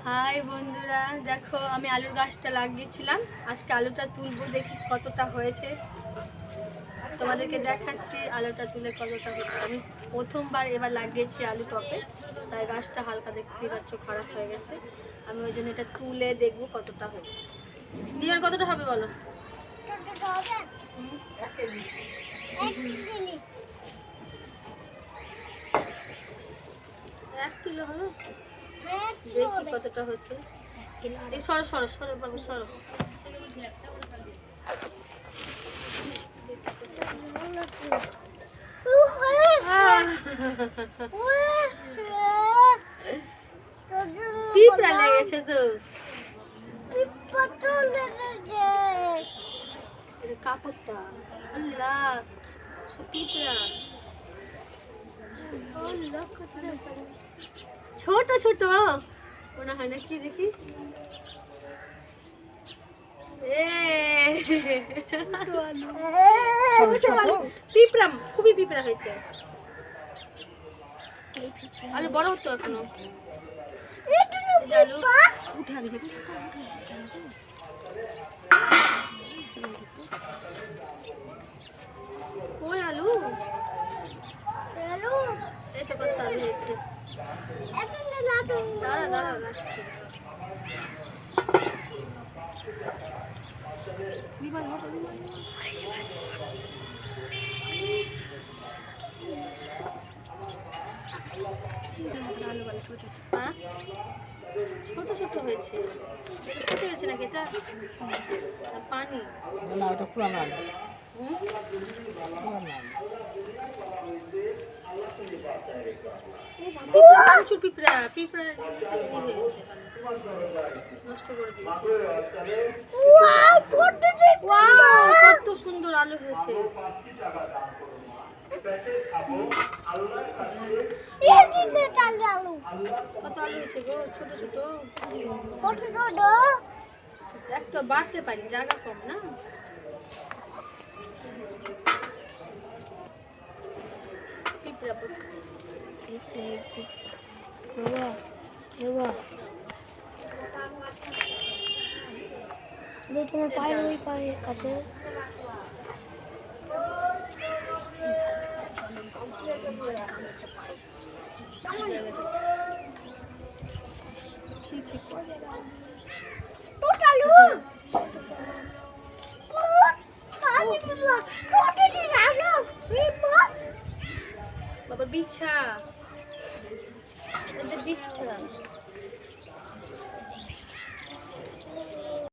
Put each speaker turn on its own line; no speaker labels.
High বন্ধুরা, দেখো আমি আলুর গাছটা লাগিয়েছিলাম। আজকে আলুটা তুলবো, দেখি কতটা হয়েছে। তোমাদেরকে দেখাচ্ছি আলুটা তুলে কতটা হচ্ছে। আমি প্রথমবার এবার লাগিয়েছি আলু টপে, তাই গাছটা হালকা দেখতে পাচ্ছ খারাপ হয়ে গেছে। আমি ওই জন্য এটা তুলে দেখবো কতটা হয়েছে। দিবার কতটা হবে বলো? 1 কিলো হবে। দেখি কতটা হচ্ছে। এই সরো সরো সরো বাবু সরো। পিঁপড়া লেগেছে তো, কাপড়টা আল্লাহ সব পিঁপড়া। ছোট ছোট মনে হয় না, কি দেখি। পিঁপড়া, খুবই পিঁপড়া হয়েছে। আলু বড় হতো এখনো। আলু কই আলু? এটা কত আলু হয়েছে? দাঁড়া দাঁড়া রাখছি। হ্যাঁ ছোট ছোট হয়েছে। কেটে গেছে নাকি এটা? পানি
না, ওটা পুরানো আলু।
প্রচুর পিঁপড়া পিঁপড়া নষ্ট করে দিয়েছে। কত সুন্দর আলু হয়েছে। কত আলু হয়েছে গো, ছোট ছোট। একটা বাড়তে পারি, জায়গা কম না। পিঁপড়া প্রচুর।
তোমার পায়ের ওই পায়ের কাছে
বাবা বিছা, বিছা